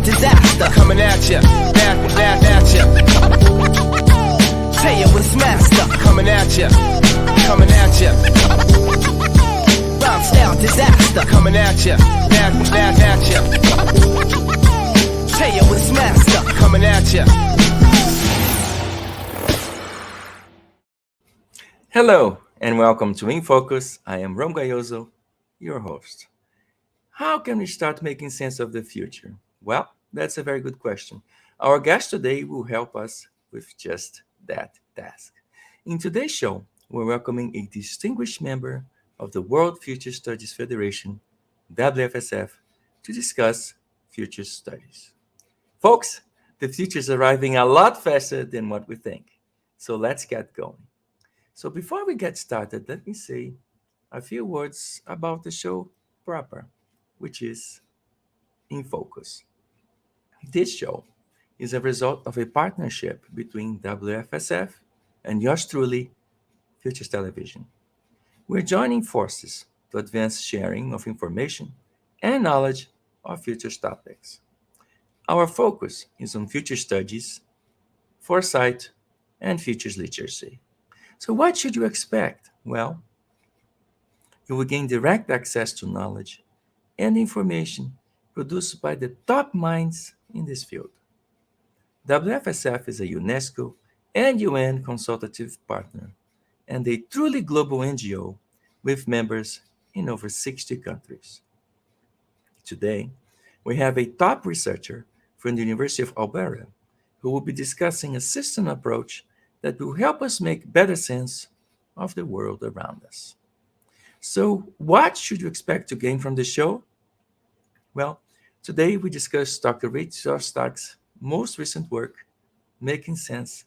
disaster. Coming at ya, back at ya. Tell you what's master. Coming at ya, coming at ya. Rhyme style disaster. Coming at ya, back at ya. Tell you what's master. Coming at ya. Hello and welcome to In Focus. I am Rom Gayoso, your host. How can we start making sense of the future? Well, that's a very good question. Our guest today will help us with just that task. In today's show, we're welcoming a distinguished member of the World Future Studies Federation, WFSF, to discuss future studies. Folks, the future is arriving a lot faster than what we think. So let's get going. So before we get started, let me say a few words about the show proper, which is In Focus. This show is a result of a partnership between WFSF and yours truly, Futures Television. We're joining forces to advance sharing of information and knowledge of future topics. Our focus is on future studies, foresight, and futures literacy. So, what should you expect? Well, you will gain direct access to knowledge and information produced by the top minds in this field. WFSF is a UNESCO and UN consultative partner and a truly global NGO with members in over 60 countries. Today, we have a top researcher from the University of Alberta who will be discussing a system approach that will help us make better sense of the world around us. So, what should you expect to gain from the show? Well, today we discuss Dr. Rick Swastak's most recent work, Making Sense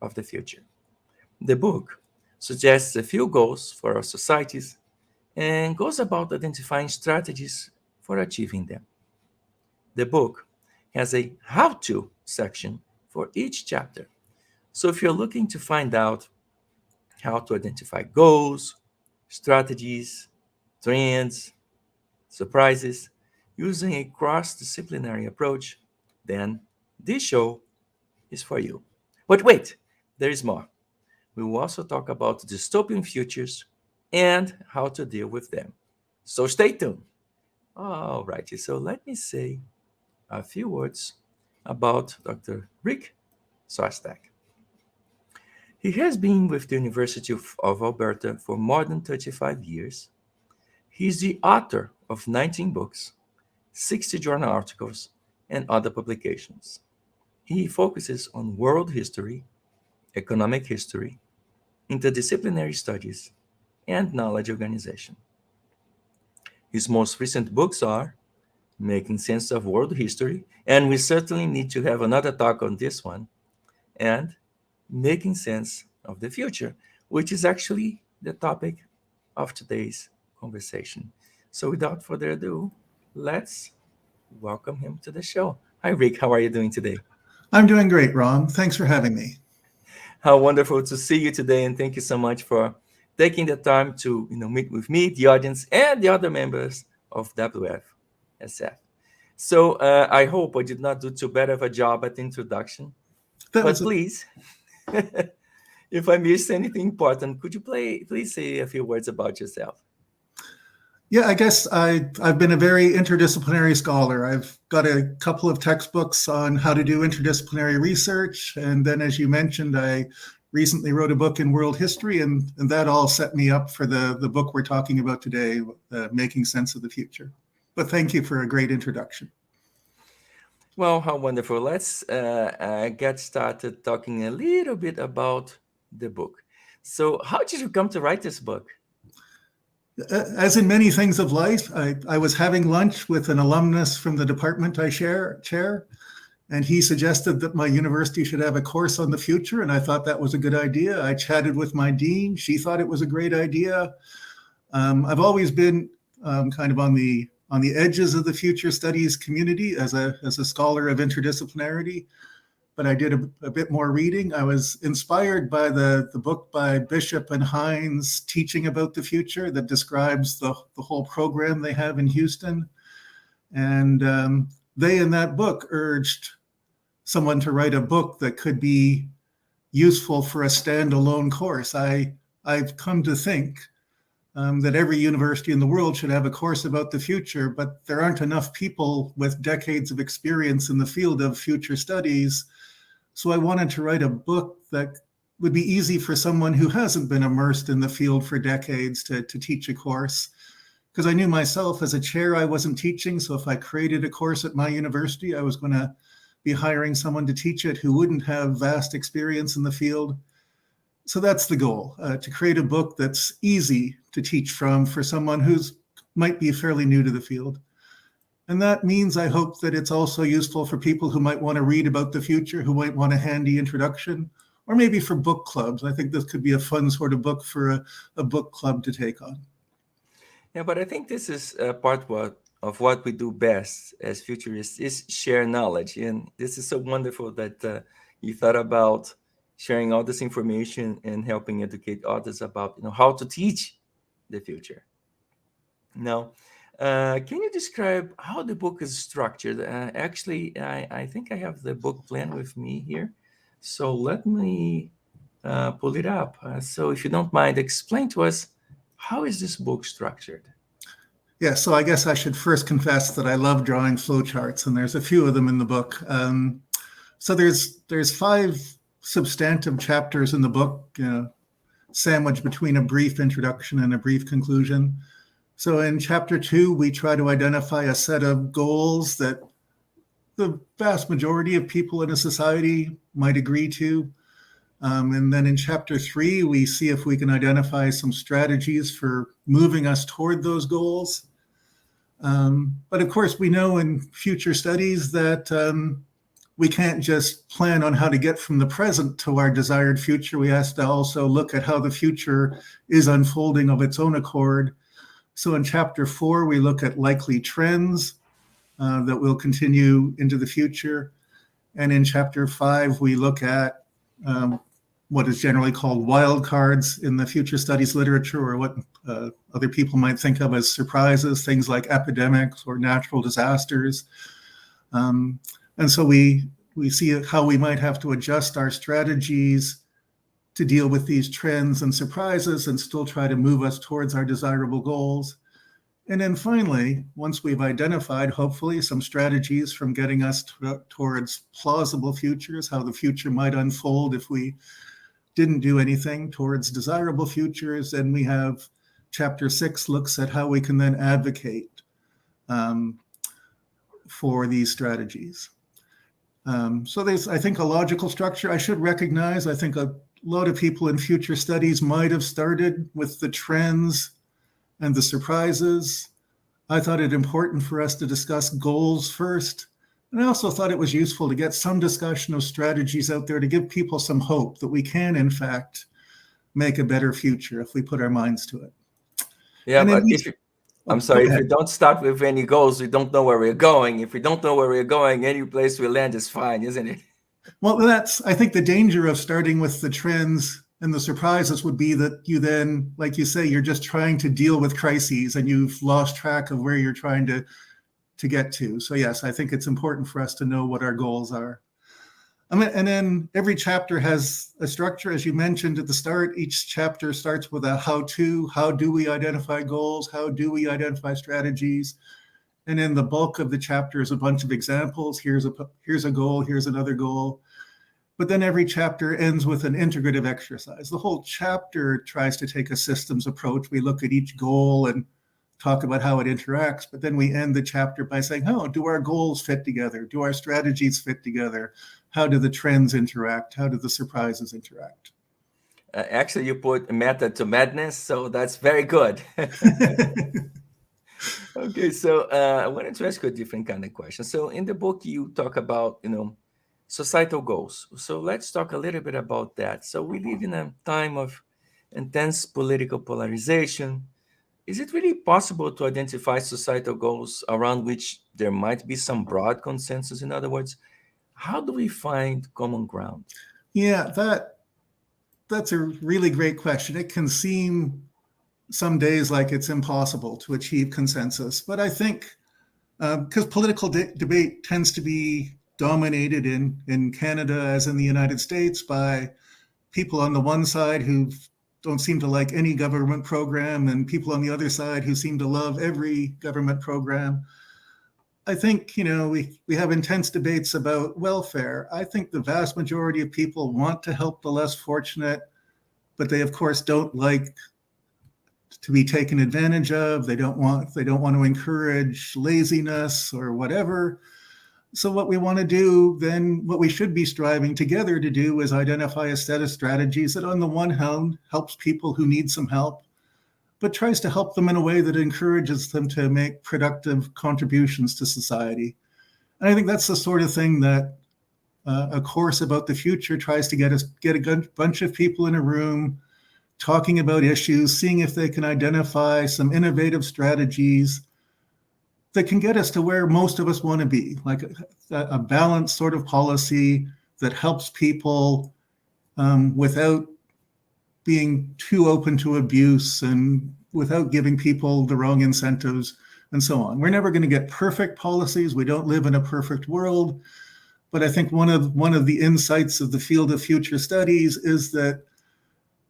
of the Future. The book suggests a few goals for our societies and goes about identifying strategies for achieving them. The book has a how to section for each chapter. So if you're looking to find out how to identify goals, strategies, trends, surprises, using a cross-disciplinary approach, then this show is for you. But wait, there is more. We will also talk about dystopian futures and how to deal with them. So stay tuned. All righty, so let me say a few words about Dr. Rick Swastak. He has been with the University of Alberta for more than 35 years. He is the author of 19 books, 60 journal articles, and other publications. He focuses on world history, economic history, interdisciplinary studies, and knowledge organization. His most recent books are Making Sense of World History, and we certainly need to have another talk on this one, and Making Sense of the Future, which is actually the topic of today's conversation. So without further ado, let's welcome him to the show. Hi, Rick. How are you doing today? I'm doing great, Ron. Thanks for having me. How wonderful to see you today, and thank you so much for taking the time to meet with me, the audience, and the other members of WFSF. So I hope I did not do too bad of a job at the introduction, but please, if I missed anything important, could you please say a few words about yourself? Yeah, I guess I've been a very interdisciplinary scholar. I've got a couple of textbooks on how to do interdisciplinary research. And then, as you mentioned, I recently wrote a book in world history, and that all set me up for the book we're talking about today, Making Sense of the Future. But thank you for a great introduction. Well, how wonderful. Let's get started talking a little bit about the book. So how did you come to write this book? As in many things of life, I was having lunch with an alumnus from the department I chair, and he suggested that my university should have a course on the future, and I thought that was a good idea. I chatted with my dean. She thought it was a great idea. I've always been kind of on the edges of the future studies community as a scholar of interdisciplinarity. But I did a bit more reading. I was inspired by the book by Bishop and Hines, Teaching About the Future, that describes the whole program they have in Houston. And they in that book urged someone to write a book that could be useful for a standalone course. I've come to think that every university in the world should have a course about the future, but there aren't enough people with decades of experience in the field of future studies. So I wanted to write a book that would be easy for someone who hasn't been immersed in the field for decades to teach a course. Because I knew myself as a chair, I wasn't teaching. So if I created a course at my university, I was going to be hiring someone to teach it who wouldn't have vast experience in the field. So that's the goal, to create a book that's easy to teach from for someone who's might be fairly new to the field. And that means I hope that it's also useful for people who might want to read about the future, who might want a handy introduction, or maybe for book clubs. I think this could be a fun sort of book for a book club to take on. Yeah, but I think this is part of what we do best as futurists is share knowledge. And this is so wonderful that you thought about sharing all this information and helping educate others about how to teach the future. Now, can you describe how the book is structured? Actually, I think I have the book plan with me here. So let me pull it up. So if you don't mind, explain to us, how is this book structured? Yeah, so I guess I should first confess that I love drawing flowcharts, and there's a few of them in the book. So there's 5 substantive chapters in the book, sandwiched between a brief introduction and a brief conclusion. So in chapter 2, we try to identify a set of goals that the vast majority of people in a society might agree to. And then in chapter 3, we see if we can identify some strategies for moving us toward those goals. But of course, we know in future studies that we can't just plan on how to get from the present to our desired future. We have to also look at how the future is unfolding of its own accord. So in chapter 4, we look at likely trends that will continue into the future. And in chapter 5, we look at what is generally called wildcards in the future studies literature, or what other people might think of as surprises, things like epidemics or natural disasters. And so we see how we might have to adjust our strategies to deal with these trends and surprises and still try to move us towards our desirable goals. And then finally, once we've identified, hopefully, some strategies from getting us towards plausible futures, how the future might unfold if we didn't do anything, towards desirable futures, and we have chapter 6 looks at how we can then advocate for these strategies. So there's, I think, a logical structure. I should recognize, I think a lot of people in future studies might have started with the trends and the surprises. I thought it important for us to discuss goals first. And I also thought it was useful to get some discussion of strategies out there to give people some hope that we can, in fact, make a better future if we put our minds to it. Yeah, and but I'm sorry, go if ahead. we don't start with any goals, we don't know where we're going. If we don't know where we're going, any place we land is fine, isn't it? Well, I think the danger of starting with the trends and the surprises would be that you then, like you say, you're just trying to deal with crises and you've lost track of where you're trying to get to. So yes, I think it's important for us to know what our goals are. And then every chapter has a structure. As you mentioned at the start, each chapter starts with a how-to. How do we identify goals? How do we identify strategies? And then the bulk of the chapter is a bunch of examples. Here's a goal, here's another goal. But then every chapter ends with an integrative exercise. The whole chapter tries to take a systems approach. We look at each goal and talk about how it interacts, but then we end the chapter by saying, oh, do our goals fit together? Do our strategies fit together? How do the trends interact? How do the surprises interact? Actually, you put method to madness, so that's very good. Okay, so I wanted to ask you a different kind of question. So in the book, you talk about, societal goals. So let's talk a little bit about that. So we live in a time of intense political polarization. Is it really possible to identify societal goals around which there might be some broad consensus? In other words, how do we find common ground? Yeah, that's a really great question. It can seem some days like it's impossible to achieve consensus, but I think because political debate tends to be dominated in Canada as in the United States by people on the one side who don't seem to like any government program and people on the other side who seem to love every government program. I think, we have intense debates about welfare. I think the vast majority of people want to help the less fortunate, but they, of course, don't like to be taken advantage of. They don't want to encourage laziness or whatever. So what we want to do then, what we should be striving together to do, is identify a set of strategies that on the one hand helps people who need some help, but tries to help them in a way that encourages them to make productive contributions to society. And I think that's the sort of thing that a course about the future tries to get a bunch of people in a room talking about issues, seeing if they can identify some innovative strategies that can get us to where most of us want to be, like a balanced sort of policy that helps people without being too open to abuse and without giving people the wrong incentives and so on. We're never going to get perfect policies. We don't live in a perfect world. But I think one of the insights of the field of future studies is that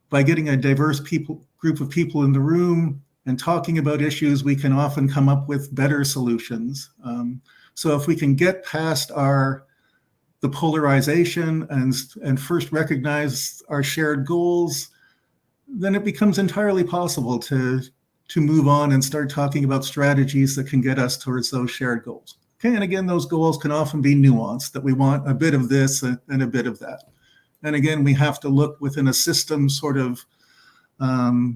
by getting a diverse group of people in the room and talking about issues, we can often come up with better solutions. So if we can get past the polarization and first recognize our shared goals, then it becomes entirely possible to move on and start talking about strategies that can get us towards those shared goals. Okay, and again, those goals can often be nuanced, that we want a bit of this and a bit of that. And again, we have to look within a system sort of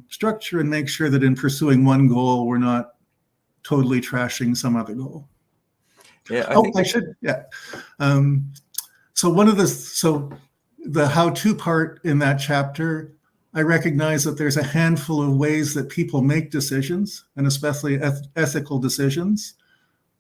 structure and make sure that in pursuing one goal, we're not totally trashing some other goal. Yeah, I should. Yeah. So the how-to part in that chapter, I recognize that there's a handful of ways that people make decisions, and especially ethical decisions.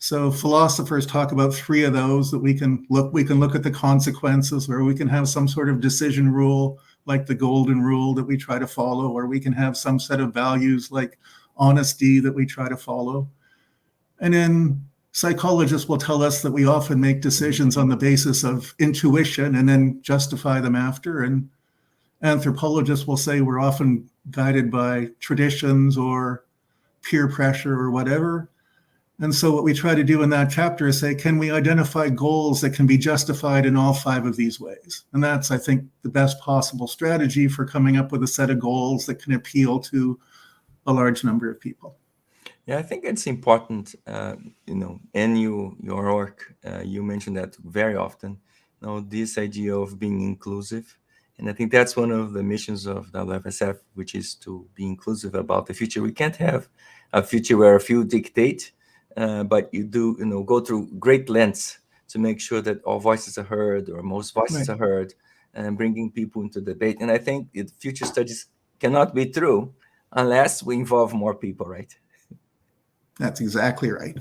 So philosophers talk about 3 of those that we can look at the consequences, or we can have some sort of decision rule like the golden rule that we try to follow, or we can have some set of values like honesty that we try to follow. And then psychologists will tell us that we often make decisions on the basis of intuition and then justify them after. And anthropologists will say we're often guided by traditions or peer pressure or whatever. And so what we try to do in that chapter is say, can we identify goals that can be justified in all 5 of these ways? And that's, I think, the best possible strategy for coming up with a set of goals that can appeal to a large number of people. Yeah, I think it's important, in your work, you mentioned that very often, this idea of being inclusive. And I think that's one of the missions of the WFSF, which is to be inclusive about the future. We can't have a future where a few dictate, but you do, go through great lengths to make sure that all voices are heard, or most voices Right. are heard, and bringing people into debate. And I think future studies cannot be true unless we involve more people, right? That's exactly right.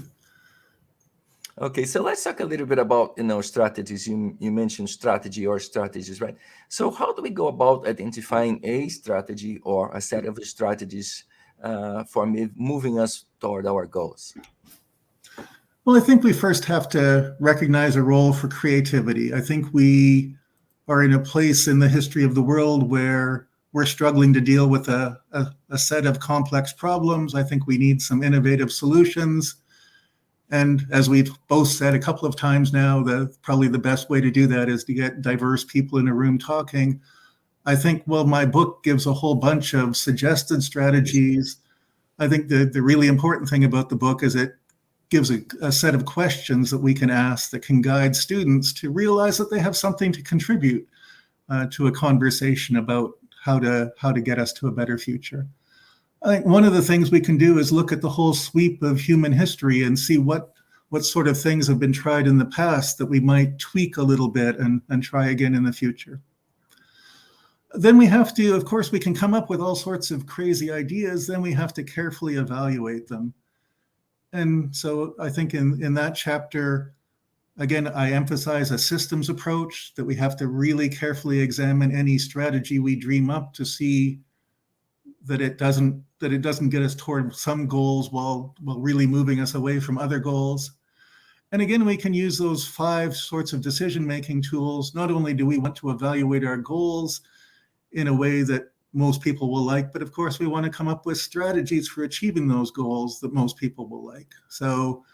Okay, so let's talk a little bit about strategies. You mentioned strategy or strategies, right? So how do we go about identifying a strategy or a set of strategies for moving us toward our goals? Well, I think we first have to recognize a role for creativity. I think we are in a place in the history of the world where we're struggling to deal with a set of complex problems. I think we need some innovative solutions. And as we've both said a couple of times now, probably the best way to do that is to get diverse people in a room talking. I think, my book gives a whole bunch of suggested strategies. I think the really important thing about the book is it gives a set of questions that we can ask that can guide students to realize that they have something to contribute to a conversation about how to get us to a better future. I think one of the things we can do is look at the whole sweep of human history and see what sort of things have been tried in the past that we might tweak a little bit and try again in the future. Then we have to, of course, we can come up with all sorts of crazy ideas, then we have to carefully evaluate them. And so I think in that chapter, again, I emphasize a systems approach, that we have to really carefully examine any strategy we dream up to see that it doesn't get us toward some goals while really moving us away from other goals. And again, we can use those 5 sorts of decision-making tools. Not only do we want to evaluate our goals in a way that most people will like, but of course we want to come up with strategies for achieving those goals that most people will like. So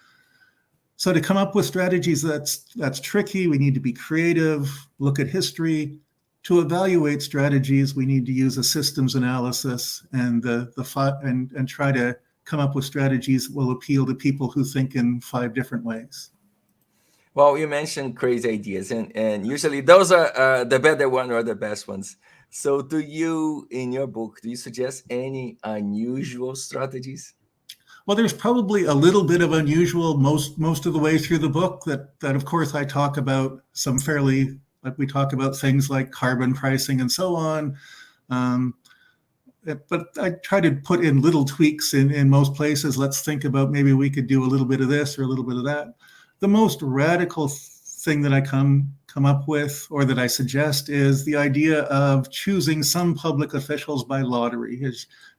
to come up with strategies, that's tricky. We need to be creative, look at history. To evaluate strategies, we need to use a systems analysis and and try to come up with strategies that will appeal to people who think in 5 different ways. Well, you mentioned crazy ideas, and usually those are the better one or the best ones. So do you, in your book, do you suggest any unusual strategies? Well, there's probably a little bit of unusual most of the way through the book that of course I talk about some fairly, like we talk about things like carbon pricing and so on. But I try to put in little tweaks in most places. Let's think about maybe we could do a little bit of this or a little bit of that. The most radical thing that I come up with, or that I suggest, is the idea of choosing some public officials by lottery.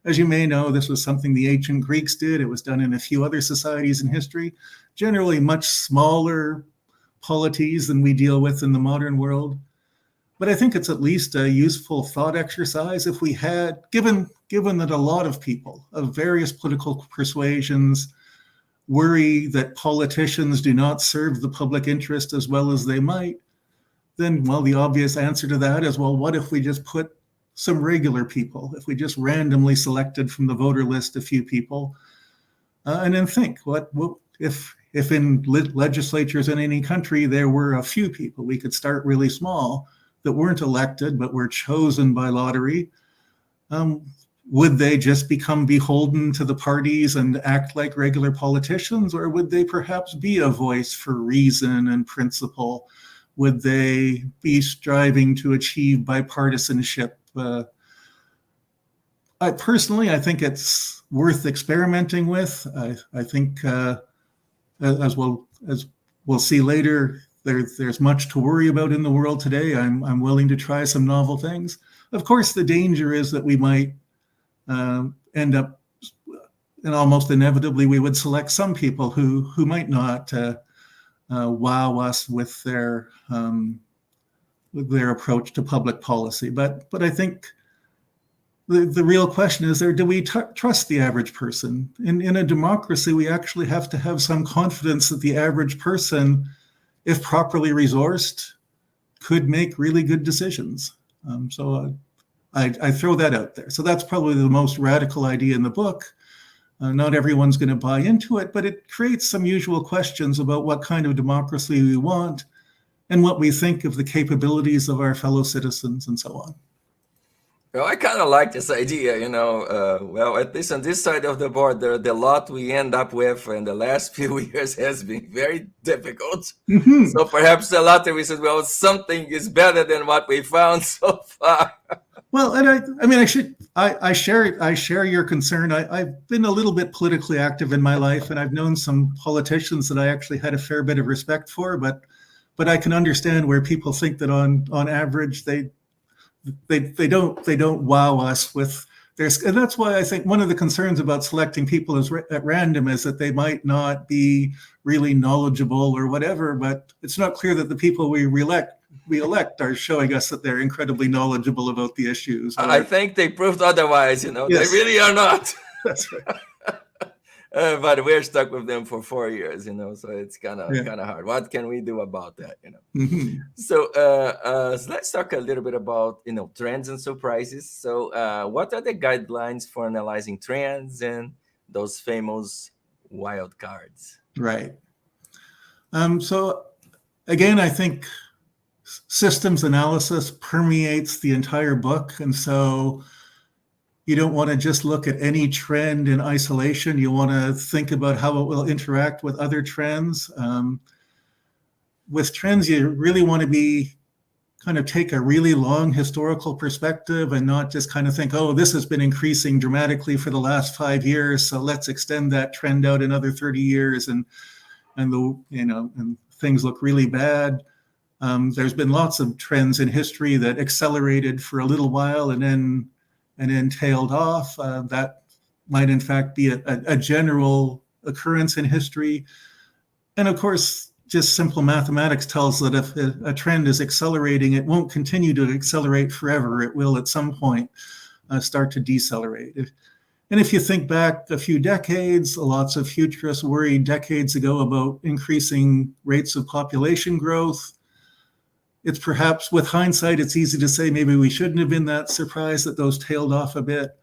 As you may know, this was something the ancient Greeks did. It was done in a few other societies in history, generally much smaller polities than we deal with in the modern world. But I think it's at least a useful thought exercise if we had, given that a lot of people of various political persuasions worry that politicians do not serve the public interest as well as they might, then, well, the obvious answer to that is, well, what if we just put some regular people, if we just randomly selected from the voter list a few people, and then think, what if in legislatures in any country there were a few people, we could start really small, that weren't elected but were chosen by lottery, would they just become beholden to the parties and act like regular politicians, or would they perhaps be a voice for reason and principle? Would they be striving to achieve bipartisanship? I think it's worth experimenting with. I think, as we'll see later, there's much to worry about in the world today. I'm willing to try some novel things. Of course, the danger is that we might end up, and almost inevitably, we would select some people who might not wow us with their approach to public policy. But I think the real question is, do we trust the average person? In a democracy, we actually have to have some confidence that the average person, if properly resourced, could make really good decisions. I throw that out there. So that's probably the most radical idea in the book. Not everyone's going to buy into it, but it creates some usual questions about what kind of democracy we want and what we think of the capabilities of our fellow citizens and so on. Well, I kind of like this idea, well, at least on this side of the border, the lot we end up with in the last few years has been very difficult. Mm-hmm. So perhaps the lottery says, well, something is better than what we found so far. Well, and I share your concern. I've been a little bit politically active in my life, and I've known some politicians that I actually had a fair bit of respect for, but I can understand where people think that on average they don't wow us with their, and that's why I think one of the concerns about selecting people at random is that they might not be really knowledgeable or whatever, but it's not clear that the people we elect are showing us that they're incredibly knowledgeable about the issues. I think they proved otherwise, Yes. They really are not. That's right. But we're stuck with them for 4 years, so it's kind of hard. What can we do about that, Mm-hmm. So let's talk a little bit about, trends and surprises. So what are the guidelines for analyzing trends and those famous wild cards? Right. So again, I think systems analysis permeates the entire book. And so you don't want to just look at any trend in isolation. You want to think about how it will interact with other trends. With trends, you really want to take a really long historical perspective and not just kind of think, oh, this has been increasing dramatically for the last 5 years, so let's extend that trend out another 30 years and things look really bad. There's been lots of trends in history that accelerated for a little while and then tailed off. That might in fact be a general occurrence in history. And of course, just simple mathematics tells that if a trend is accelerating, it won't continue to accelerate forever. It will at some point start to decelerate. And if you think back a few decades, lots of futurists worried decades ago about increasing rates of population growth. It's perhaps, with hindsight, it's easy to say maybe we shouldn't have been that surprised that those tailed off a bit.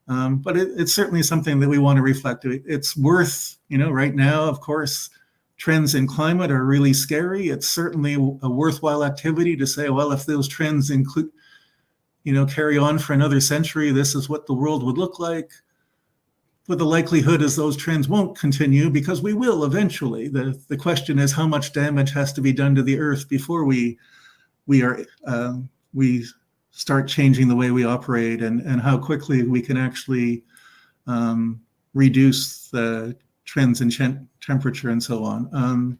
But it's certainly something that we want to reflect. It's worth, right now, of course, trends in climate are really scary. It's certainly a worthwhile activity to say, well, if those trends include, carry on for another century, this is what the world would look like. But the likelihood is those trends won't continue, because we will eventually. The question is how much damage has to be done to the Earth before we start changing the way we operate, and how quickly we can actually reduce the trends in temperature and so on.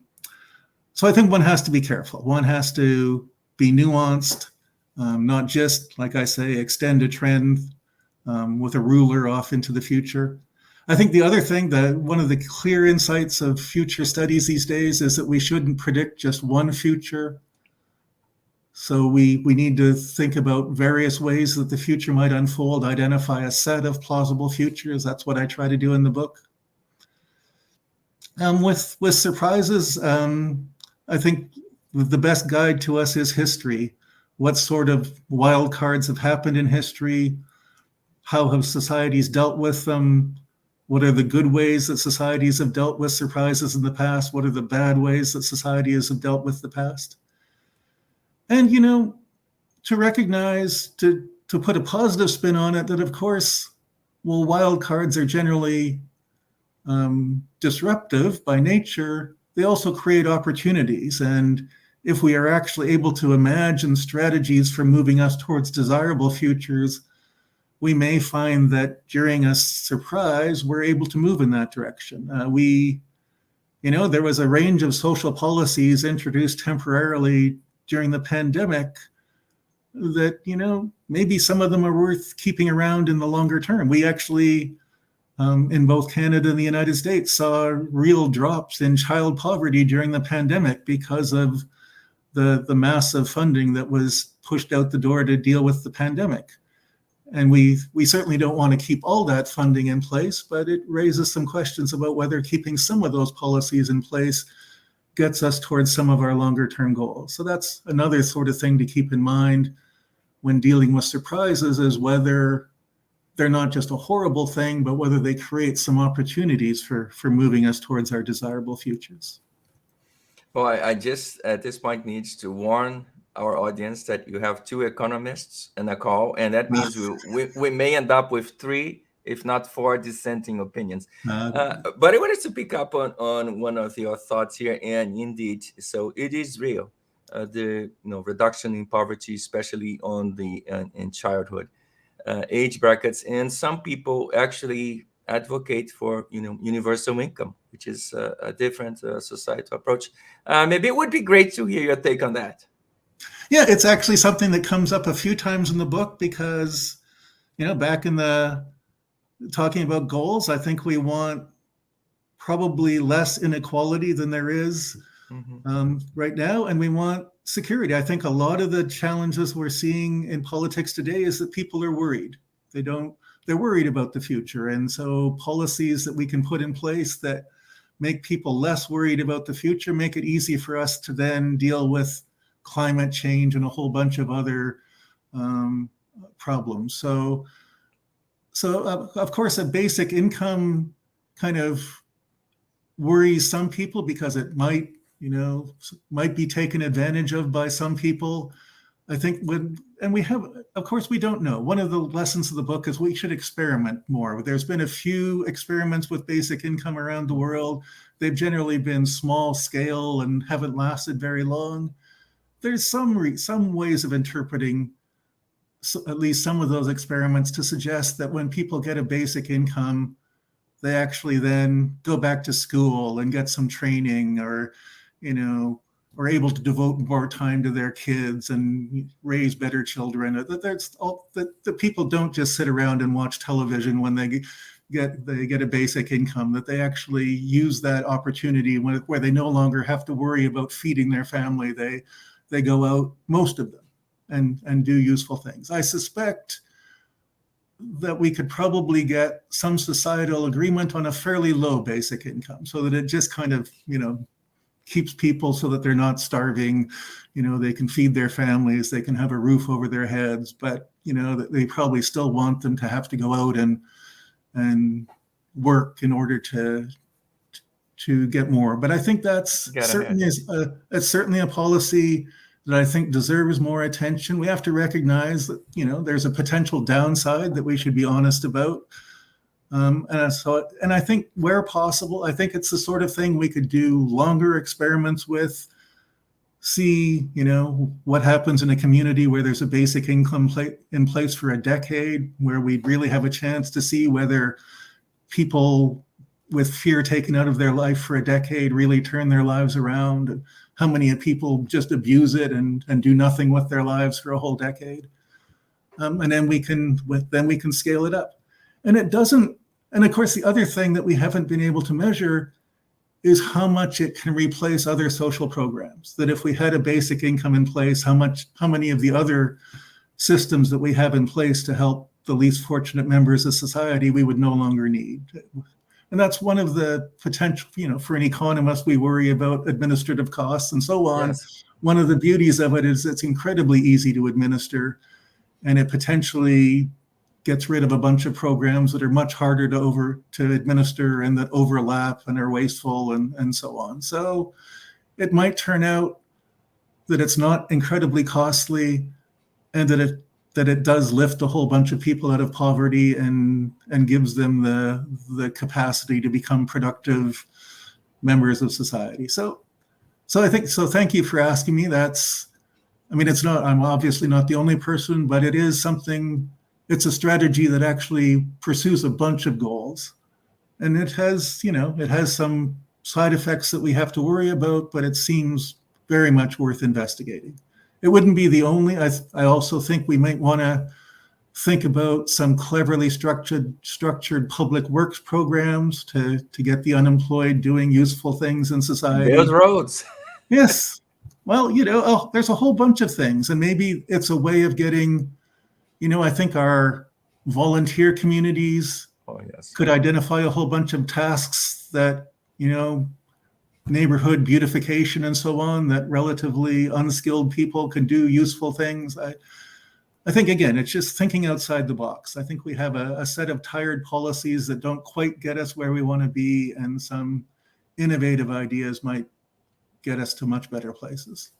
So I think one has to be careful. One has to be nuanced, not just, like I say, extend a trend with a ruler off into the future. I think the other thing, that one of the clear insights of future studies these days is that we shouldn't predict just one future. So we need to think about various ways that the future might unfold, identify a set of plausible futures. That's what I try to do in the book. With surprises, I think the best guide to us is history. What sort of wild cards have happened in history? How have societies dealt with them? What are the good ways that societies have dealt with surprises in the past? What are the bad ways that societies have dealt with the past? And, to recognize, to put a positive spin on it, that of course, well, wild cards are generally disruptive by nature. They also create opportunities. And if we are actually able to imagine strategies for moving us towards desirable futures, we may find that during a surprise, we're able to move in that direction. There was a range of social policies introduced temporarily during the pandemic that, maybe some of them are worth keeping around in the longer term. We actually, in both Canada and the United States, saw real drops in child poverty during the pandemic because of the massive funding that was pushed out the door to deal with the pandemic. And we certainly don't want to keep all that funding in place, but it raises some questions about whether keeping some of those policies in place gets us towards some of our longer term goals. So that's another sort of thing to keep in mind when dealing with surprises, is whether they're not just a horrible thing, but whether they create some opportunities for moving us towards our desirable futures. Well, I just at this point needs to warn our audience that you have two economists in a call, and that means we may end up with 3, if not 4, dissenting opinions. But I wanted to pick up on one of your thoughts here, and indeed, so it is real, the reduction in poverty, especially in childhood age brackets, and some people actually advocate for universal income, which is a different societal approach. Maybe it would be great to hear your take on that. Yeah, it's actually something that comes up a few times in the book, because, back in the talking about goals, I think we want probably less inequality than there is right now, and we want security. I think a lot of the challenges we're seeing in politics today is that people are worried. They're worried about the future, and so policies that we can put in place that make people less worried about the future make it easy for us to then deal with climate change and a whole bunch of other problems. So of course, a basic income kind of worries some people because it might be taken advantage of by some people. I think of course, we don't know. One of the lessons of the book is we should experiment more. There's been a few experiments with basic income around the world. They've generally been small scale and haven't lasted very long. There's some ways of interpreting at least some of those experiments to suggest that when people get a basic income, they actually then go back to school and get some training, or are able to devote more time to their kids and raise better children. That people don't just sit around and watch television when they get a basic income, that they actually use that opportunity where they no longer have to worry about feeding their family. They go out, most of them, and do useful things. I suspect that we could probably get some societal agreement on a fairly low basic income, so that it just kind of, keeps people so that they're not starving. They can feed their families, they can have a roof over their heads, but that they probably still want them to have to go out and work in order to get more. But I think that's certainly a policy that I think deserves more attention. We have to recognize that there's a potential downside that we should be honest about. And I think where possible, I think it's the sort of thing we could do longer experiments with. See, what happens in a community where there's a basic income in place for a decade, where we'd really have a chance to see whether people with fear taken out of their life for a decade really turn their lives around, and how many people just abuse it and do nothing with their lives for a whole decade. And then we can scale it up. And it doesn't, and of course, the other thing that we haven't been able to measure is how much it can replace other social programs. That if we had a basic income in place, how many of the other systems that we have in place to help the least fortunate members of society we would no longer need. And that's one of the potential, for an economist, we worry about administrative costs and so on. Yes. One of the beauties of it is it's incredibly easy to administer, and it potentially gets rid of a bunch of programs that are much harder to administer and that overlap and are wasteful and so on. So it might turn out that it's not incredibly costly, and that it does lift a whole bunch of people out of poverty and gives them the capacity to become productive members of society. So thank you for asking me. I'm obviously not the only person, but it is something. It's a strategy that actually pursues a bunch of goals, and it has some side effects that we have to worry about, but it seems very much worth investigating. It wouldn't be the only. I also think we might want to think about some cleverly structured public works programs to get the unemployed doing useful things in society. Build roads. Yes. Well, there's a whole bunch of things, and maybe it's a way of getting. I think our volunteer communities could identify a whole bunch of tasks that, neighborhood beautification and so on, that relatively unskilled people can do useful things. I think, again, it's just thinking outside the box. I think we have a set of tired policies that don't quite get us where we want to be, and some innovative ideas might get us to much better places.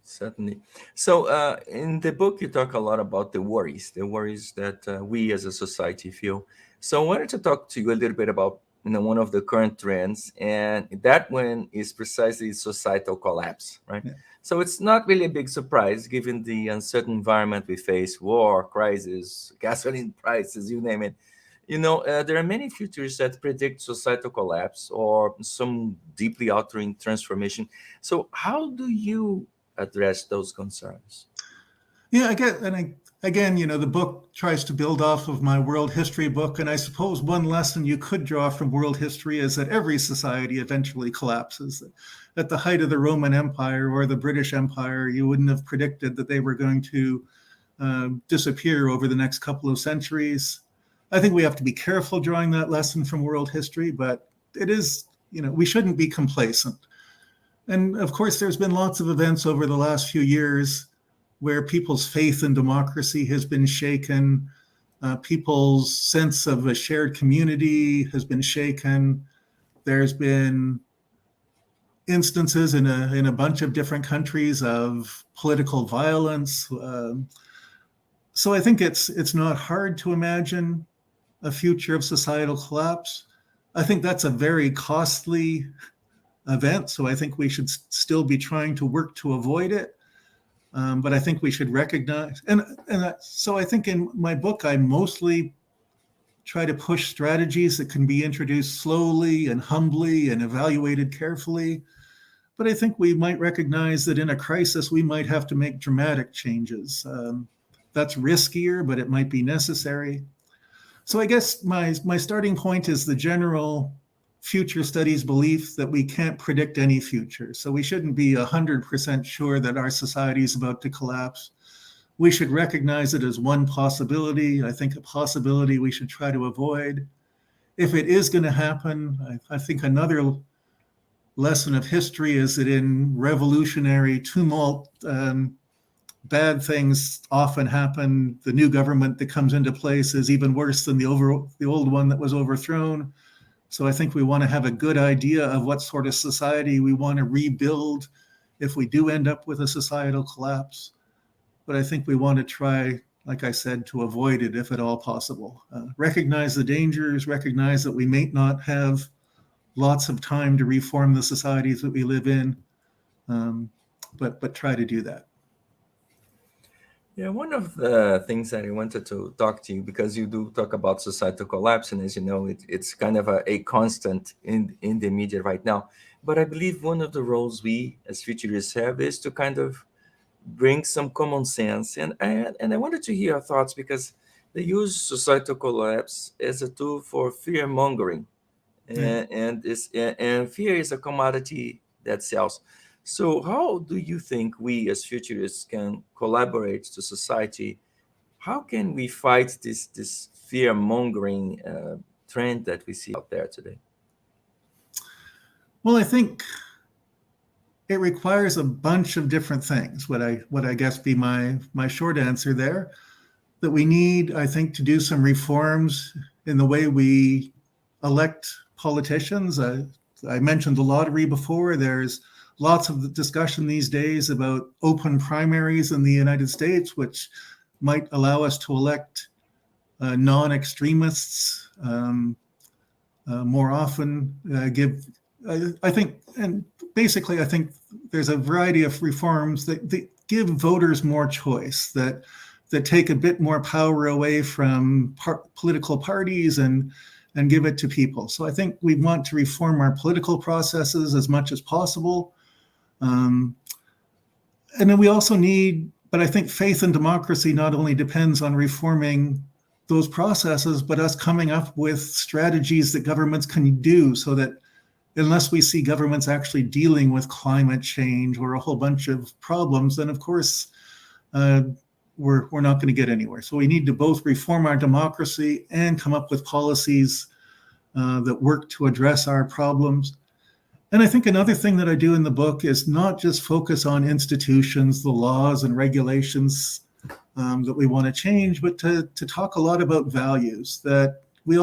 Certainly. So in the book, you talk a lot about the worries that we as a society feel. So I wanted to talk to you a little bit about one of the current trends, and that one is precisely societal collapse, right? Yeah. So it's not really a big surprise given the uncertain environment we face: war, crisis, gasoline prices, you name it. There are many futures that predict societal collapse or some deeply altering transformation. So how do you address those concerns? Yeah, again, the book tries to build off of my world history book. And I suppose one lesson you could draw from world history is that every society eventually collapses. At the height of the Roman Empire or the British Empire, you wouldn't have predicted that they were going to disappear over the next couple of centuries. I think we have to be careful drawing that lesson from world history, but it is, we shouldn't be complacent. And of course, there's been lots of events over the last few years where people's faith in democracy has been shaken. People's sense of a shared community has been shaken. There's been instances in a bunch of different countries of political violence. So I think it's not hard to imagine a future of societal collapse. I think that's a very costly event, so I think we should still be trying to work to avoid it. But I think we should recognize, so I think in my book, I mostly try to push strategies that can be introduced slowly and humbly and evaluated carefully. But I think we might recognize that in a crisis, we might have to make dramatic changes. That's riskier, but it might be necessary. So I guess my starting point is the general future studies belief that we can't predict any future. So we shouldn't be 100% sure that our society is about to collapse. We should recognize it as one possibility. I think a possibility we should try to avoid. If it is going to happen, I think another lesson of history is that in revolutionary tumult, bad things often happen. The new government that comes into place is even worse than the old one that was overthrown. So I think we want to have a good idea of what sort of society we want to rebuild if we do end up with a societal collapse. But I think we want to try, like I said, to avoid it if at all possible. Recognize the dangers, recognize that we may not have lots of time to reform the societies that we live in, but try to do that. Yeah, one of the things that I wanted to talk to you, because you do talk about societal collapse, and as you know, it's kind of a constant in the media right now. But I believe one of the roles we as futurists have is to kind of bring some common sense. And I wanted to hear your thoughts, because they use societal collapse as a tool for fear mongering. And fear is a commodity that sells. So how do you think we as futurists can collaborate to society? How can we fight this fear mongering trend that we see out there today? Well, I think it requires a bunch of different things. What I guess be my short answer there, that we need, I think, to do some reforms in the way we elect politicians. I mentioned the lottery before. There's lots of discussion these days about open primaries in the United States, which might allow us to elect non-extremists more often. I think there's a variety of reforms that give voters more choice, that take a bit more power away from political parties and give it to people. So I think we want to reform our political processes as much as possible. And then we also need, but I think faith in democracy not only depends on reforming those processes, but us coming up with strategies that governments can do, so that unless we see governments actually dealing with climate change or a whole bunch of problems, then of course we're not going to get anywhere. So we need to both reform our democracy and come up with policies that work to address our problems. And I think another thing that I do in the book is not just focus on institutions, the laws and regulations that we want to change, but to talk a lot about values, that we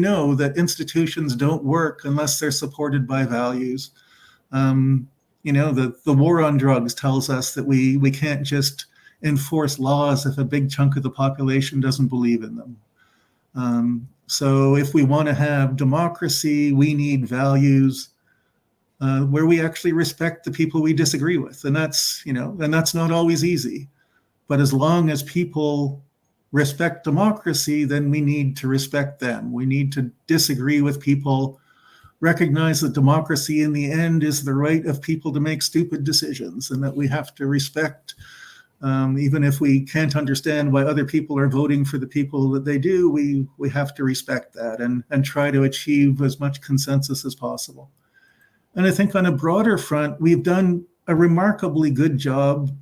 know that institutions don't work unless they're supported by values. The war on drugs tells us that we can't just enforce laws if a big chunk of the population doesn't believe in them. So if we want to have democracy, we need values where we actually respect the people we disagree with. And that's not always easy. But as long as people respect democracy, then we need to respect them. We need to disagree with people, recognize that democracy in the end is the right of people to make stupid decisions, and that we have to respect, even if we can't understand why other people are voting for the people that they do, we have to respect that and try to achieve as much consensus as possible. And I think on a broader front, we've done a remarkably good job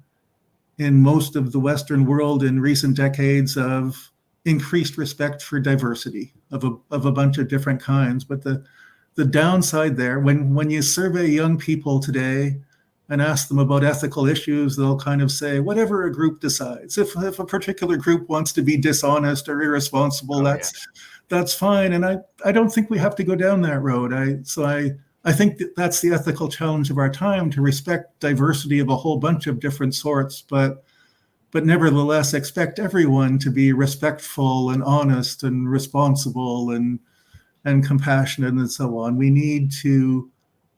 in most of the Western world in recent decades of increased respect for diversity of a bunch of different kinds. But the downside there, when you survey young people today and ask them about ethical issues, they'll kind of say, whatever a group decides. If a particular group wants to be dishonest or irresponsible, that's fine. And I don't think we have to go down that road. I think that's the ethical challenge of our time, to respect diversity of a whole bunch of different sorts, but nevertheless expect everyone to be respectful and honest and responsible and compassionate and so on. We need to,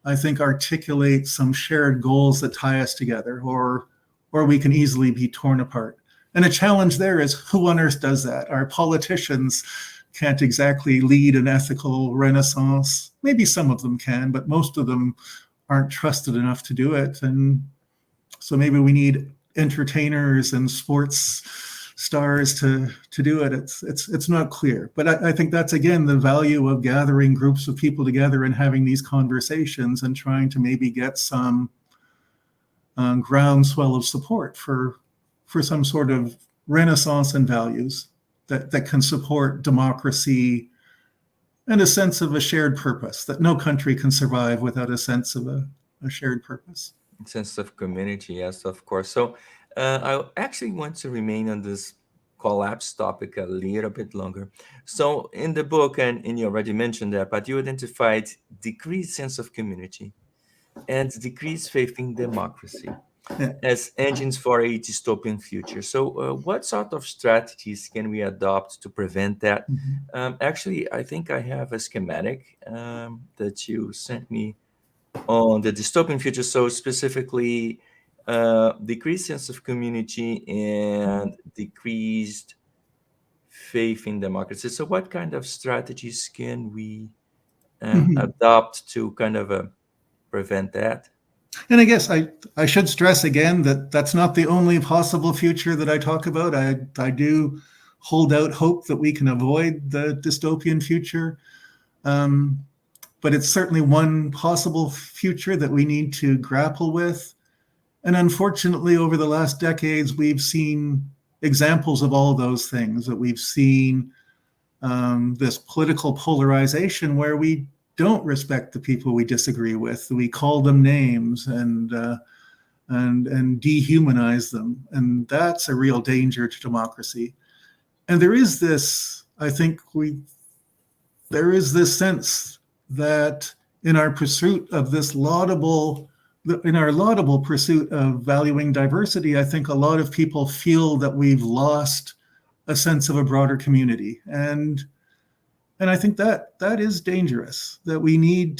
I think, articulate some shared goals that tie us together, or we can easily be torn apart. And a challenge there is, who on earth does that? Our politicians can't exactly lead an ethical renaissance. Maybe some of them can, but most of them aren't trusted enough to do it. And so maybe we need entertainers and sports stars to do it. It's not clear. But I think that's, again, the value of gathering groups of people together and having these conversations and trying to maybe get some groundswell of support for some sort of renaissance in values that can support democracy and a sense of a shared purpose, that no country can survive without a sense of a shared purpose. Sense of community, yes, of course. So I actually want to remain on this collapse topic a little bit longer. So in the book, and you already mentioned that, but you identified decreased sense of community and decreased faith in democracy as engines for a dystopian future. So what sort of strategies can we adopt to prevent that? Actually, I think I have a schematic that you sent me on the dystopian future. So specifically, decreased sense of community and decreased faith in democracy. So what kind of strategies can we adopt to kind of prevent that? And I guess I should stress again that that's not the only possible future that I talk about. I do hold out hope that we can avoid the dystopian future. But it's certainly one possible future that we need to grapple with. And unfortunately, over the last decades, we've seen examples of all those things, that we've seen this political polarization where we don't respect the people we disagree with. We call them names and dehumanize them. And that's a real danger to democracy. And there is this, I think there is this sense that in our pursuit of this laudable pursuit of valuing diversity, I think a lot of people feel that we've lost a sense of a broader community. And I think that is dangerous, that we need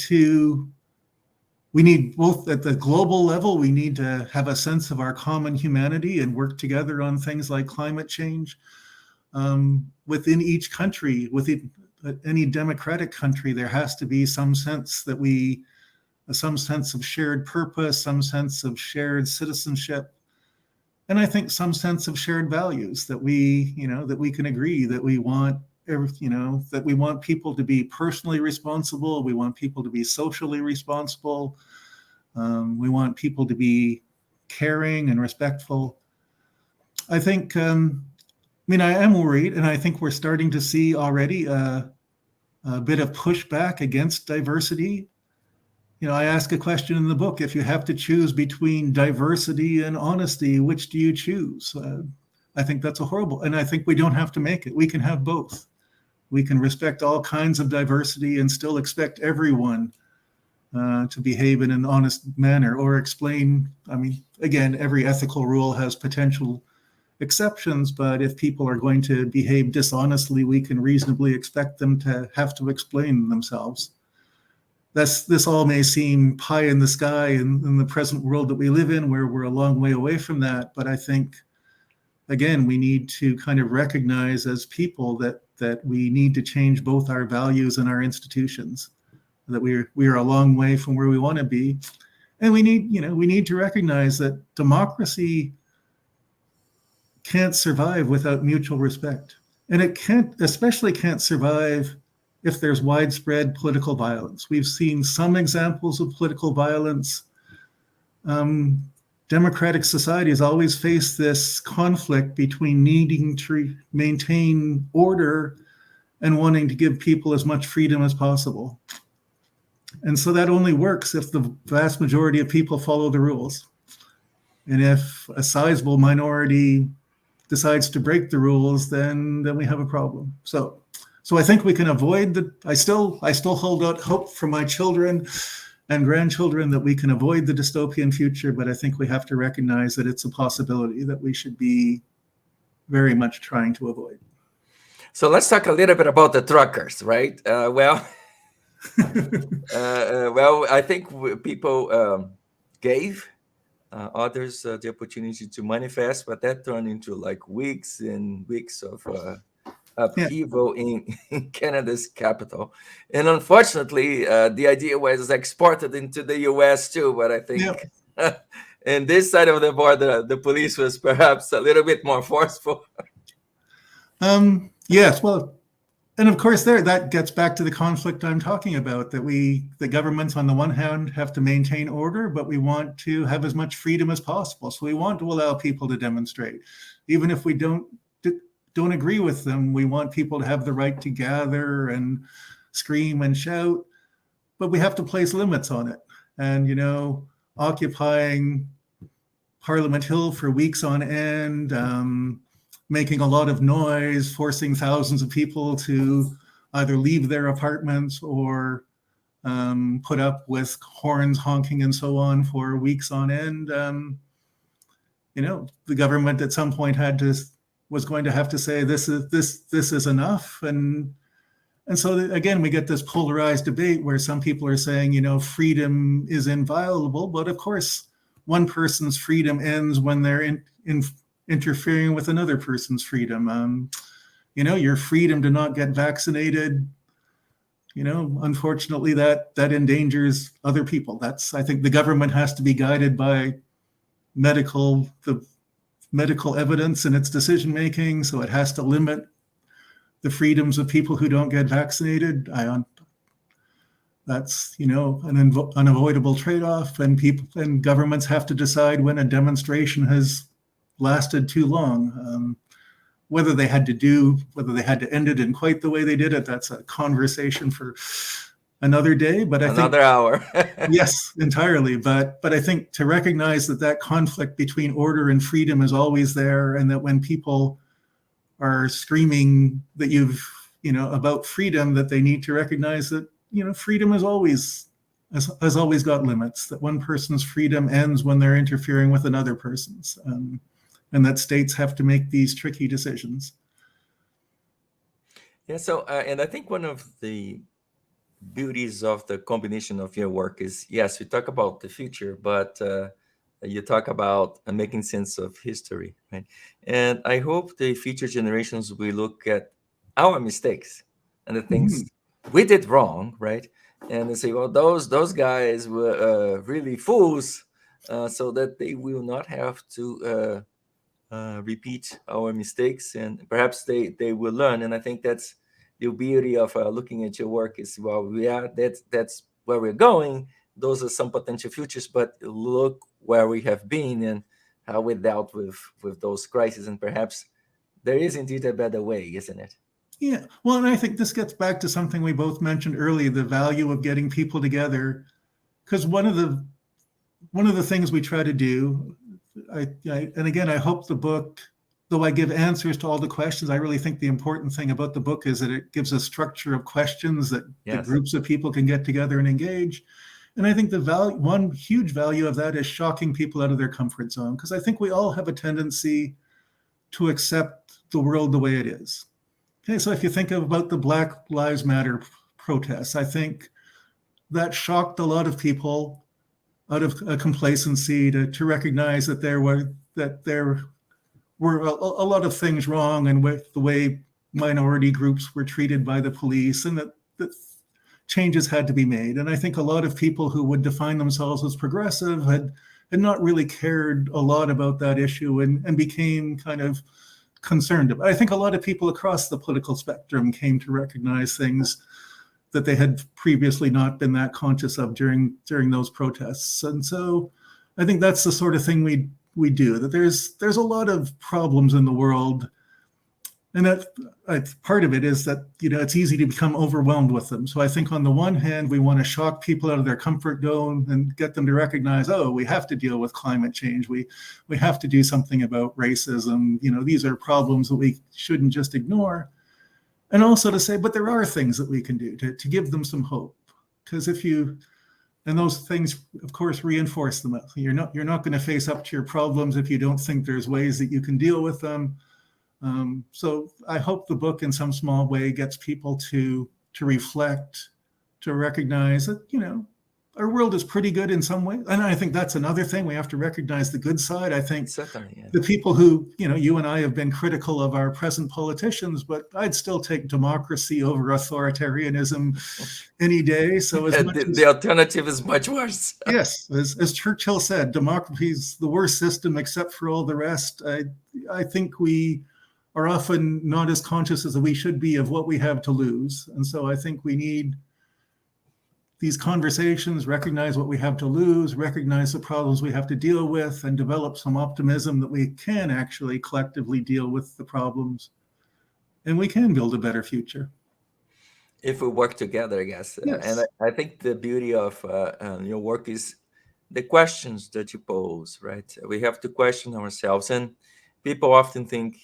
both at the global level, we need to have a sense of our common humanity and work together on things like climate change. Within each country, within any democratic country, there has to be some sense of shared purpose, some sense of shared citizenship, and I think some sense of shared values that we can agree that we want. That we want people to be personally responsible. We want people to be socially responsible. We want people to be caring and respectful. I think, I am worried, and I think we're starting to see already a bit of pushback against diversity. I ask a question in the book: if you have to choose between diversity and honesty, which do you choose? I think that's horrible, and I think we don't have to make it. We can have both. We can respect all kinds of diversity and still expect everyone to behave in an honest manner or explain. Again, every ethical rule has potential exceptions, but if people are going to behave dishonestly, we can reasonably expect them to have to explain themselves. This all may seem pie in the sky in the present world that we live in, where we're a long way away from that. But I think, again, we need to kind of recognize as people that we need to change both our values and our institutions, that we are a long way from where we want to be. And we need to recognize that democracy can't survive without mutual respect. And it especially can't survive if there's widespread political violence. We've seen some examples of political violence. Democratic societies always face this conflict between needing to maintain order and wanting to give people as much freedom as possible. And so that only works if the vast majority of people follow the rules. And if a sizable minority decides to break the rules, then we have a problem. So I think we can avoid I still hold out hope for my children and grandchildren that we can avoid the dystopian future, but I think we have to recognize that it's a possibility that we should be very much trying to avoid. So let's talk a little bit about the truckers, right? Well, I think people gave others the opportunity to manifest, but that turned into like weeks and weeks of upheaval in Canada's capital. And unfortunately, the idea was exported into the US too, but I think in this side of the border, the police was perhaps a little bit more forceful. Yes, well, and of course, that gets back to the conflict I'm talking about. That the governments, on the one hand, have to maintain order, but we want to have as much freedom as possible. So we want to allow people to demonstrate, even if we don't agree with them. We want people to have the right to gather and scream and shout, but we have to place limits on it. And occupying Parliament Hill for weeks on end, making a lot of noise, forcing thousands of people to either leave their apartments or put up with horns honking and so on for weeks on end. The government at some point was going to have to say this is enough, and so again we get this polarized debate where some people are saying freedom is inviolable, but of course one person's freedom ends when they're interfering with another person's freedom. Your freedom to not get vaccinated, unfortunately that endangers other people. I think the government has to be guided by the medical evidence in its decision making, so it has to limit the freedoms of people who don't get vaccinated. That's an unavoidable trade-off, and governments have to decide when a demonstration has lasted too long. Whether they had to end it in quite the way they did it, that's a conversation for another day. But another hour. Yes, entirely. But I think to recognize that conflict between order and freedom is always there, and that when people are screaming that about freedom, that they need to recognize that freedom has always got limits. That one person's freedom ends when they're interfering with another person's. And that states have to make these tricky decisions. Yeah, so, and I think one of the beauties of the combination of your work is, yes, we talk about the future, but you talk about making sense of history, right? And I hope the future generations will look at our mistakes and the things we did wrong, right? And they say, well, those guys were really fools, so that they will not have to repeat our mistakes, and perhaps they will learn. And I think that's the beauty of looking at your work is, well, that's where we're going. Those are some potential futures, but look where we have been and how we dealt with those crises, and perhaps there is indeed a better way, isn't it? Yeah, well, and I think this gets back to something we both mentioned earlier: the value of getting people together. Because one of the things we try to do, and again, I hope the book, though I give answers to all the questions, I really think the important thing about the book is that it gives a structure of questions that the groups of people can get together and engage. And I think one huge value of that is shocking people out of their comfort zone, because I think we all have a tendency to accept the world the way it is. Okay, so if you think about the Black Lives Matter protests, I think that shocked a lot of people out of a complacency to recognize that there were a lot of things wrong, and with the way minority groups were treated by the police, and that changes had to be made. And I think a lot of people who would define themselves as progressive had not really cared a lot about that issue, and became kind of concerned about it. I think a lot of people across the political spectrum came to recognize things that they had previously not been that conscious of during those protests. And so I think that's the sort of thing we do, that there's a lot of problems in the world, and that part of it is that it's easy to become overwhelmed with them. So I think on the one hand, we want to shock people out of their comfort zone and get them to recognize, oh, we have to deal with climate change, we have to do something about racism, these are problems that we shouldn't just ignore. And also to say, but there are things that we can do to give them some hope. Because and those things, of course, reinforce them. You're not going to face up to your problems if you don't think there's ways that you can deal with them. So I hope the book in some small way gets people to reflect, to recognize that, our world is pretty good in some way. And I think that's another thing. We have to recognize the good side. I think the people who, you and I have been critical of our present politicians, but I'd still take democracy over authoritarianism any day. So the alternative is much worse. Yes, as Churchill said, democracy is the worst system except for all the rest. I think we are often not as conscious as we should be of what we have to lose. And so I think we need these conversations, recognize what we have to lose, recognize the problems we have to deal with, and develop some optimism that we can actually collectively deal with the problems and we can build a better future. If we work together, I guess. Yes. And I think the beauty of your work is the questions that you pose, right? We have to question ourselves. And people often think,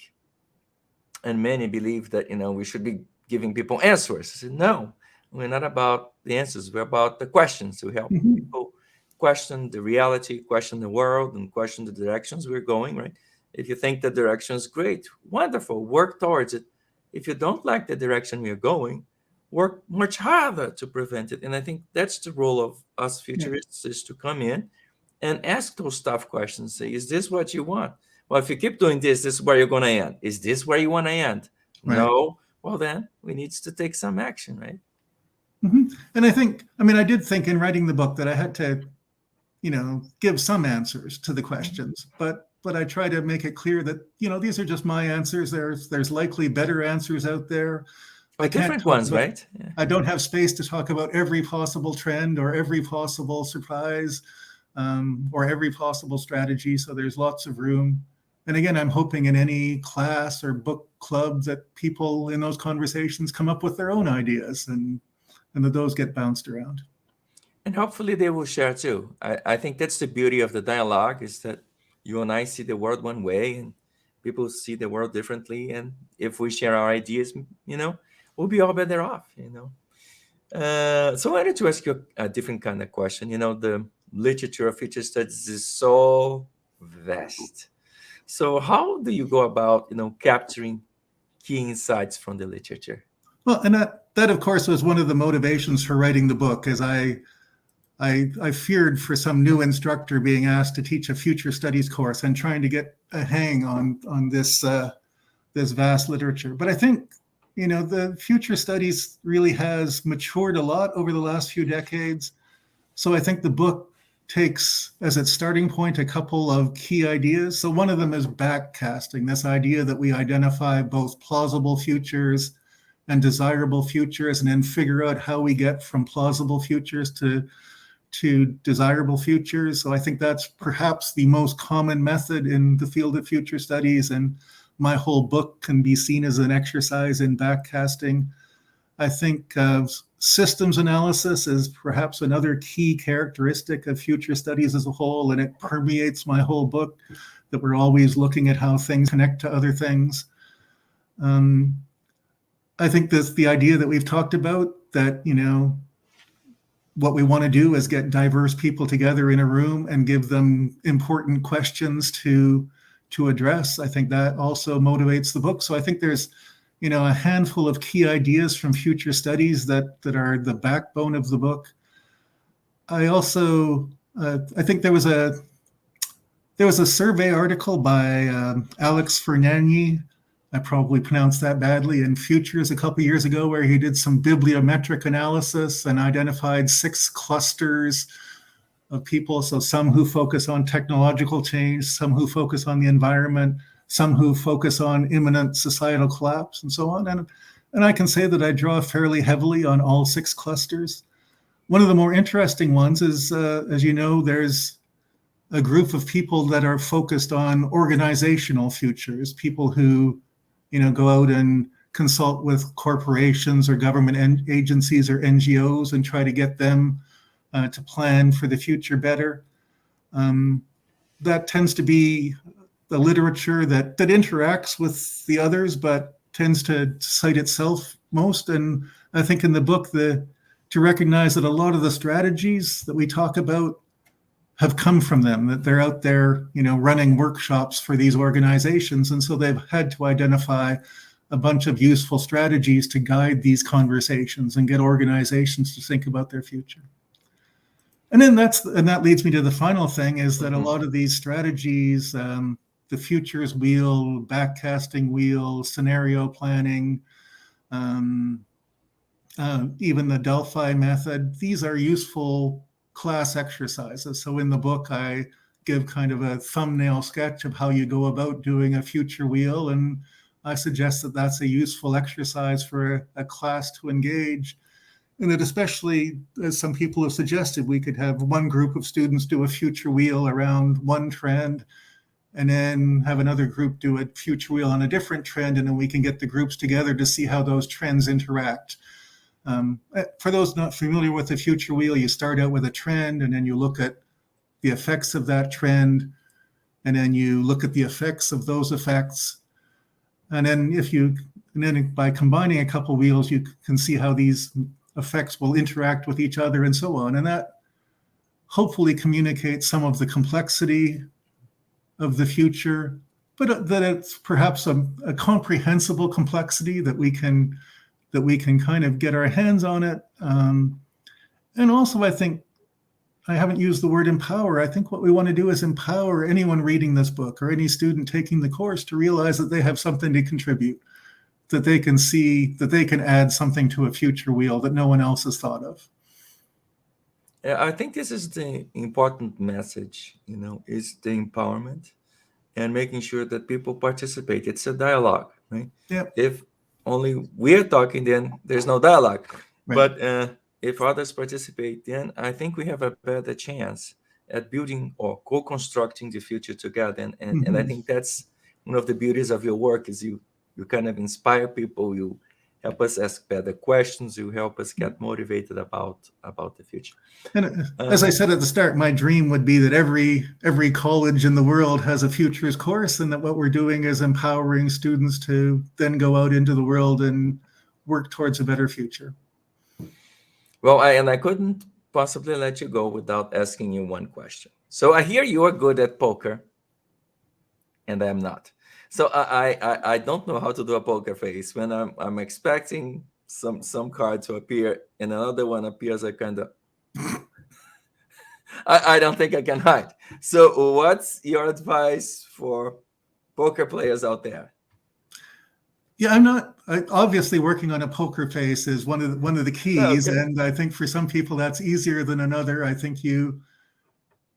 and many believe that, we should be giving people answers. I said, no, we're not about the answers. We're about the questions. We help Mhm. people question the reality, question the world, and question the directions we're going, right? If you think the direction is great, wonderful, work towards it. If you don't like the direction we're going, work much harder to prevent it. And I think that's the role of us futurists, is to come in and ask those tough questions. Say, is this what you want? Well, if you keep doing this, this is where you're going to end. Is this where you want to end? Right. No. Well, then we need to take some action, right? Mhm. And I did think in writing the book that I had to, give some answers to the questions, but I try to make it clear that, these are just my answers. There's likely better answers out there. I can't Different talk ones, about- right? Yeah. I don't have space to talk about every possible trend or every possible surprise, or every possible strategy. So there's lots of room. And again, I'm hoping in any class or book club that people in those conversations come up with their own ideas and that those get bounced around. And hopefully they will share too. I think that's the beauty of the dialogue, is that you and I see the world one way and people see the world differently. And if we share our ideas, we'll be all better off, So I wanted to ask you a different kind of question. The literature of future studies is so vast. So how do you go about, capturing key insights from the literature? Well, and that of course was one of the motivations for writing the book, as I feared for some new instructor being asked to teach a future studies course and trying to get a hang on this vast literature. But I think, the future studies really has matured a lot over the last few decades. So I think the book takes as its starting point a couple of key ideas. So one of them is backcasting, this idea that we identify both plausible futures and desirable futures, and then figure out how we get from plausible futures to desirable futures. So I think that's perhaps the most common method in the field of future studies, and my whole book can be seen as an exercise in backcasting. I think systems analysis is perhaps another key characteristic of future studies as a whole, and it permeates my whole book, that we're always looking at how things connect to other things. I think the idea that we've talked about, that, what we want to do is get diverse people together in a room and give them important questions to address. I think that also motivates the book. So I think there's, a handful of key ideas from future studies that are the backbone of the book. I also, I think there was a survey article by Alex Fernani, I probably pronounced that badly, in Futures a couple years ago, where he did some bibliometric analysis and identified 6 clusters of people. So some who focus on technological change, some who focus on the environment, some who focus on imminent societal collapse, and so on. And I can say that I draw fairly heavily on all 6 clusters. One of the more interesting ones is, as you know, there's a group of people that are focused on organizational futures, people who go out and consult with corporations or government agencies or NGOs and try to get them to plan for the future better. That tends to be the literature that interacts with the others, but tends to cite itself most. And I think in the book, to recognize that a lot of the strategies that we talk about have come from them, that they're out there, running workshops for these organizations. And so they've had to identify a bunch of useful strategies to guide these conversations and get organizations to think about their future. And then that leads me to the final thing, is that a lot of these strategies, the futures wheel, backcasting wheel, scenario planning, even the Delphi method, these are useful class exercises. So in the book, I give kind of a thumbnail sketch of how you go about doing a future wheel, and I suggest that that's a useful exercise for a class to engage. And that especially, as some people have suggested, we could have one group of students do a future wheel around one trend, and then have another group do a future wheel on a different trend, and then we can get the groups together to see how those trends interact. For those not familiar with the future wheel, you start out with a trend, and then you look at the effects of that trend, and then you look at the effects of those effects. And then by combining a couple wheels, you can see how these effects will interact with each other and so on. And that hopefully communicates some of the complexity of the future, but that it's perhaps a comprehensible complexity that we can kind of get our hands on it. And also, I think, I haven't used the word empower. I think what we want to do is empower anyone reading this book or any student taking the course to realize that they have something to contribute, that they can see, that they can add something to a future wheel that no one else has thought of. Yeah, I think this is the important message, is the empowerment and making sure that people participate. It's a dialogue, right? Yeah. If only we're talking, then there's no dialogue. Right. But if others participate, then I think we have a better chance at building or co-constructing the future together. And I think that's one of the beauties of your work is you kind of inspire people, you help us ask better questions, you help us get motivated about the future. And as I said at the start, my dream would be that every college in the world has a futures course, and that what we're doing is empowering students to then go out into the world and work towards a better future. Well, I couldn't possibly let you go without asking you one question. So I hear you are good at poker, and I am not. So I don't know how to do a poker face when I'm expecting some card to appear and another one appears. I kind of I don't think I can hide. So what's your advice for poker players out there? Yeah, obviously working on a poker face is one of the keys. Okay. And I think for some people that's easier than another. I think you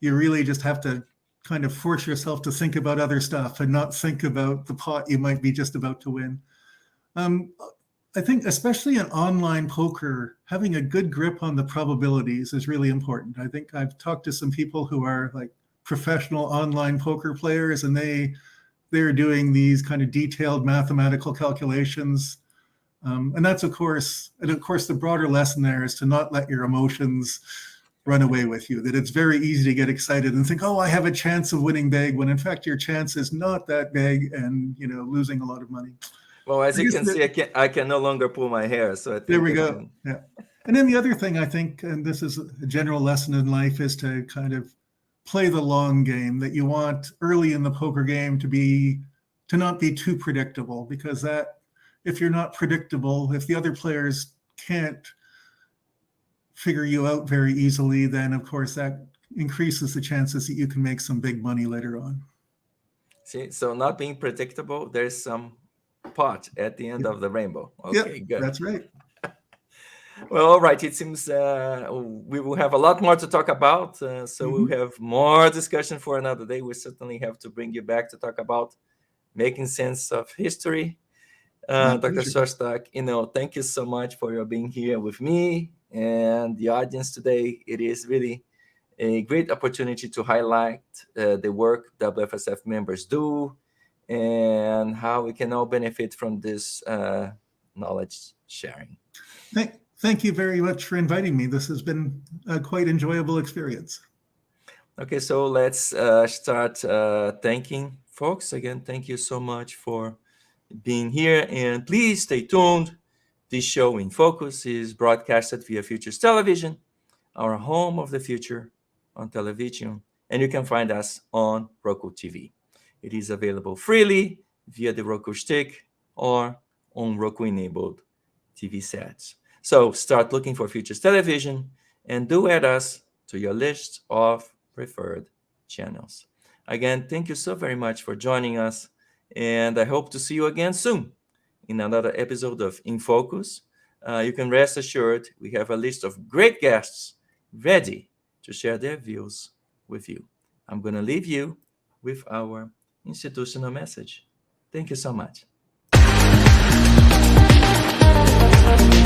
really just have to kind of force yourself to think about other stuff and not think about the pot you might be just about to win. I think especially in online poker, having a good grip on the probabilities is really important. I think I've talked to some people who are like professional online poker players, and they're doing these kind of detailed mathematical calculations. And that's, of course, the broader lesson there is to not let your emotions run away with you, that it's very easy to get excited and think, oh, I have a chance of winning big, when in fact your chance is not that big and, losing a lot of money. Well, as you can see, I can no longer pull my hair. So I think there we go. Yeah. And then the other thing I think, and this is a general lesson in life, is to kind of play the long game, that you want early in the poker game to not be too predictable, because that, if you're not predictable, if the other players can't figure you out very easily, then of course that increases the chances that you can make some big money later on. See, so not being predictable, there's some pot at the end of the rainbow. Okay, good. That's right. Well, all right. It seems we will have a lot more to talk about. So we'll have more discussion for another day. We certainly have to bring you back to talk about making sense of history. Dr. Szostak, thank you so much for your being here with me and the audience today. It is really a great opportunity to highlight the work WFSF members do and how we can all benefit from this knowledge sharing. Thank you very much for inviting me. This has been a quite enjoyable experience. Okay, so let's start thanking folks. Again, thank you so much for being here, and please stay tuned. This show In Focus is broadcasted via Futures Television, our home of the future on television, and you can find us on Roku TV. It is available freely via the Roku stick or on Roku-enabled TV sets. So start looking for Futures Television and do add us to your list of preferred channels. Again, thank you so very much for joining us, and I hope to see you again soon in another episode of In Focus. You can rest assured we have a list of great guests ready to share their views with you. I'm going to leave you with our institutional message. Thank you so much. Bye.